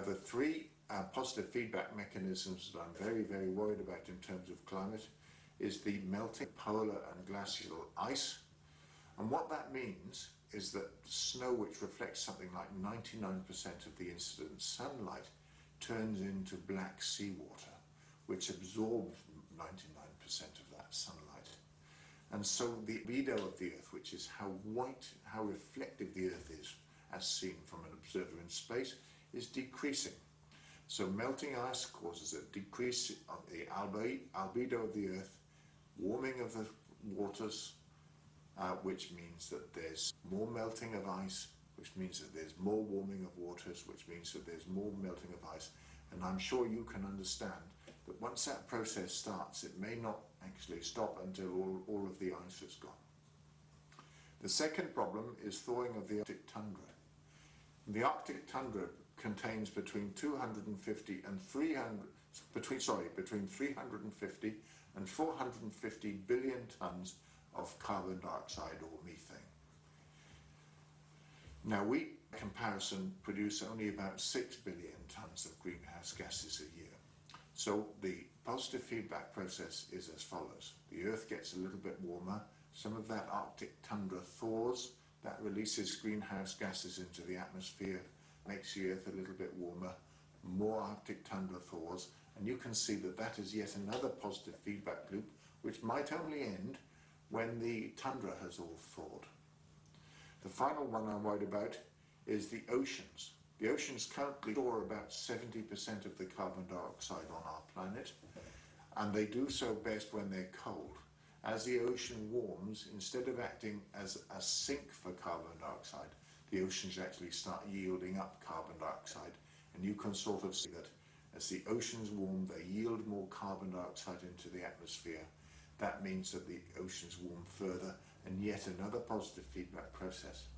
Now, the three positive feedback mechanisms that I'm very, very worried about in terms of climate is the melting polar and glacial ice. And what that means is that snow, which reflects something like 99% of the incident sunlight, turns into black seawater, which absorbs 99% of that sunlight. And so the albedo of the Earth, which is how white, how reflective the Earth is as seen from an observer in space, is decreasing. So melting ice causes a decrease of the albedo of the Earth, warming of the waters, which means that there's more melting of ice, which means that there's more warming of waters, which means that there's more melting of ice. And I'm sure you can understand that once that process starts, it may not actually stop until all of the ice is gone. The second problem is thawing of the Arctic tundra. The Arctic tundra contains between 350 and 450 billion tons of carbon dioxide or methane. Now, we, in comparison, produce only about 6 billion tons of greenhouse gases a year. So the positive feedback process is as follows. The Earth gets a little bit warmer, some of that Arctic tundra thaws, that releases greenhouse gases into the atmosphere, makes the Earth a little bit warmer, more Arctic tundra thaws, and you can see that that is yet another positive feedback loop, which might only end when the tundra has all thawed. The final one I'm worried about is the oceans. The oceans currently store about 70% of the carbon dioxide on our planet, and they do so best when they're cold. As the ocean warms, instead of acting as a sink for carbon dioxide, the oceans actually start yielding up carbon dioxide, and you can sort of see that as the oceans warm, they yield more carbon dioxide into the atmosphere. That means that the oceans warm further, and yet another positive feedback process.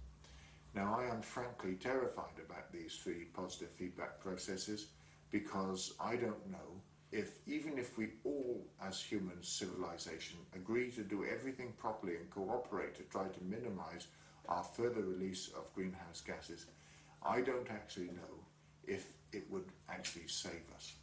Now, I am frankly terrified about these three positive feedback processes because I don't know if, even if we all as human civilization agree to do everything properly and cooperate to try to minimize our further release of greenhouse gases, I don't actually know if it would actually save us.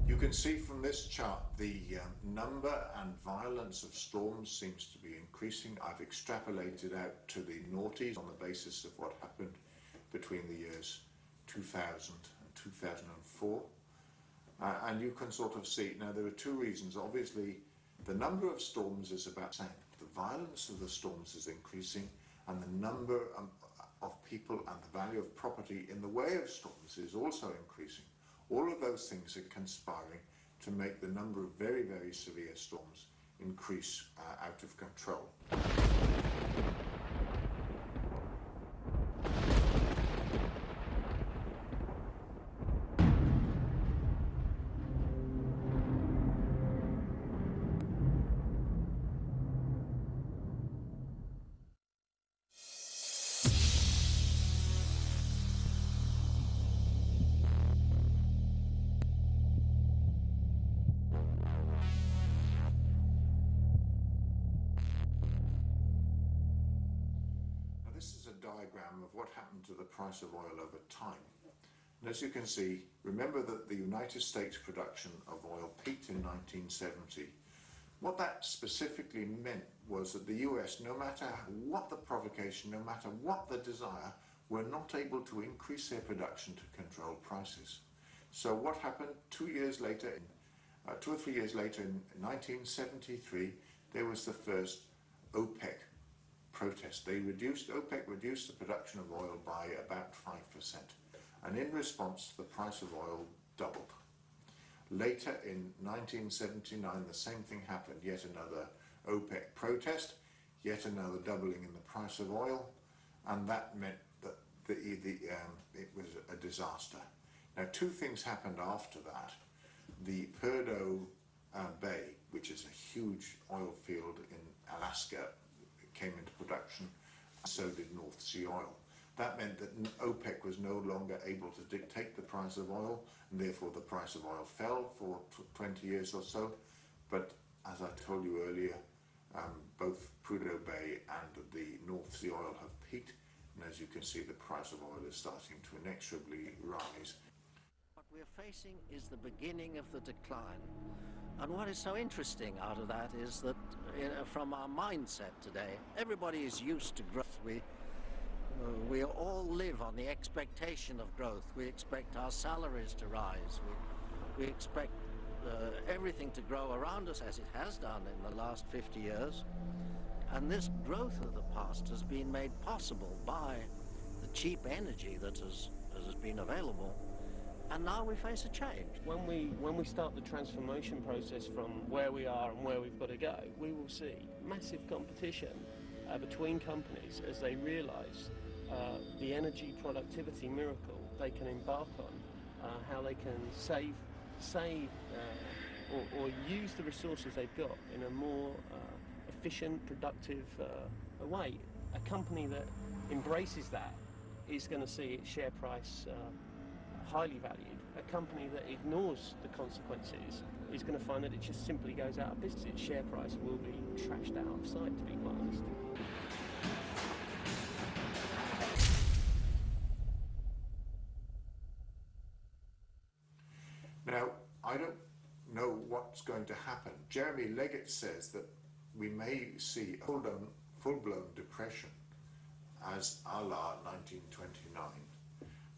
You can see from this chart the number and violence of storms seems to be increasing. I've extrapolated out to the noughties on the basis of what happened between the years 2000 and 2004. And you can sort of see, now there are two reasons. Obviously, the number of storms is about the same. The violence of the storms is increasing, and the number of people and the value of property in the way of storms is also increasing. All of those things are conspiring to make the number of very, very severe storms increase out of control. Diagram of what happened to the price of oil over time. And as you can see, remember that the United States production of oil peaked in 1970. What that specifically meant was that the US, no matter what the provocation, no matter what the desire, were not able to increase their production to control prices. So what happened 2 years later, 2 or 3 years later in 1973, there was the first OPEC protest. OPEC reduced the production of oil by about 5%, and in response the price of oil doubled. Later in 1979 the same thing happened, yet another OPEC protest, yet another doubling in the price of oil, and that meant that it was a disaster. Now, two things happened after that. The Perdo Bay, which is a huge oil field in Alaska, came into production, so did North Sea oil. That meant that OPEC was no longer able to dictate the price of oil, and therefore the price of oil fell for 20 years or so. But as I told you earlier, both Prudhoe Bay and the North Sea oil have peaked, and as you can see, the price of oil is starting to inexorably rise. What we're facing is the beginning of the decline. And what is so interesting out of that is that from our mindset today, everybody is used to growth. We all live on the expectation of growth. We expect our salaries to rise. We expect everything to grow around us as it has done in the last 50 years. And this growth of the past has been made possible by the cheap energy that has been available. And now we face a change. When we start the transformation process from where we are and where we've got to go, we will see massive competition between companies as they realise the energy productivity miracle they can embark on, how they can save or use the resources they've got in a more efficient, productive way. A company that embraces that is going to see its share price highly valued. A company that ignores the consequences is going to find that it just simply goes out of business. Its share price will be trashed out of sight, to be quite honest. Now, I don't know what's going to happen. Jeremy Leggett says that we may see a full-blown depression as a la 1929.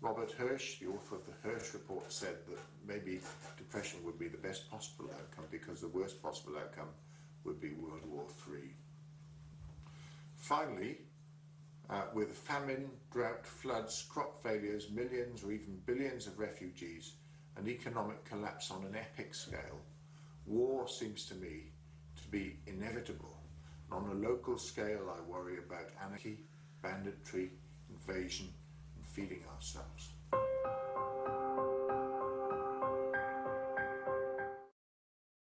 Robert Hirsch, the author of the Hirsch Report, said that maybe depression would be the best possible outcome because the worst possible outcome would be World War III. Finally, with famine, drought, floods, crop failures, millions or even billions of refugees, an economic collapse on an epic scale, war seems to me to be inevitable. And on a local scale, I worry about anarchy, banditry, invasion, and feeding ourselves.